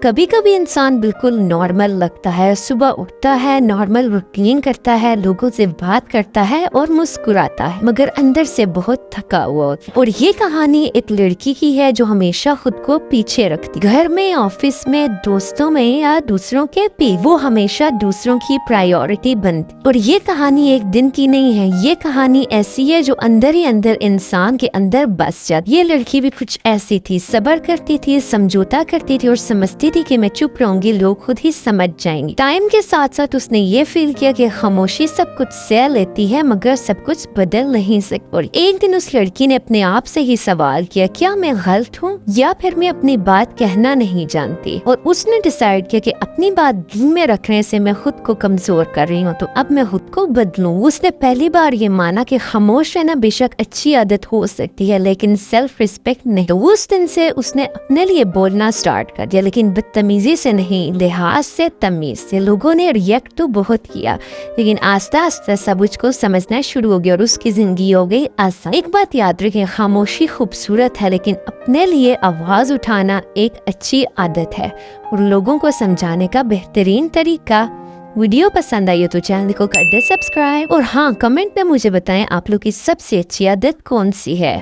کبھی کبھی انسان بالکل نارمل لگتا ہے، صبح اٹھتا ہے، نارمل روٹین کرتا ہے، لوگوں سے بات کرتا ہے اور مسکراتا ہے، مگر اندر سے بہت تھکا ہوا ہوتا ہے۔ اور یہ کہانی ایک لڑکی کی ہے جو ہمیشہ خود کو پیچھے رکھتی، گھر میں، آفس میں، دوستوں میں یا دوسروں کے وہ ہمیشہ دوسروں کی پرائیورٹی بنتی۔ اور یہ کہانی ایک دن کی نہیں ہے، یہ کہانی ایسی ہے جو اندر ہی اندر انسان کے اندر بس جاتی۔ یہ لڑکی بھی کچھ ایسی تھی، صبر کرتی تھی، سمجھوتا کرتی تھی اور سمجھتی تھی کہ میں چپ رہوں گی، لوگ خود ہی سمجھ جائیں گے۔ ٹائم کے ساتھ ساتھ اس نے یہ فیل کیا کہ خاموشی سب کچھ سہ لیتی ہے مگر سب کچھ بدل نہیں سکتی۔ اور ایک دن اس لڑکی نے اپنے آپ سے ہی سوال کیا، کیا میں غلط ہوں یا پھر میں اپنی بات کہنا نہیں جانتی؟ اور اس نے ڈیسائیڈ کیا کہ اپنی بات دل میں رکھنے سے میں خود کو کمزور کر رہی ہوں، تو اب میں خود کو بدلوں۔ اس نے پہلی بار یہ مانا کہ خاموش رہنا بے شک اچھی عادت ہو سکتی ہے لیکن سیلف ریسپیکٹ نہیں۔ تو اس دن سے اس نے اپنے لیے بولنا سٹارٹ کر دیا، لیکن بدتمیزی سے نہیں، لحاظ سے، تمیز سے۔ لوگوں نے ریئیکٹ تو بہت کیا لیکن آہستہ آہستہ سب اس کو سمجھنا شروع ہو گیا اور اس کی زندگی ہو گئی آسان۔ ایک بات یاد رکھیں، خاموشی خوبصورت ہے لیکن اپنے لیے آواز اٹھانا ایک اچھی عادت ہے اور لوگوں کو سمجھانے کا بہترین طریقہ۔ ویڈیو پسند آئی تو چینل کو کر دے سبسکرائب، اور ہاں، کمنٹ میں مجھے بتائیں آپ لوگ کی سب سے اچھی عادت کون سی ہے۔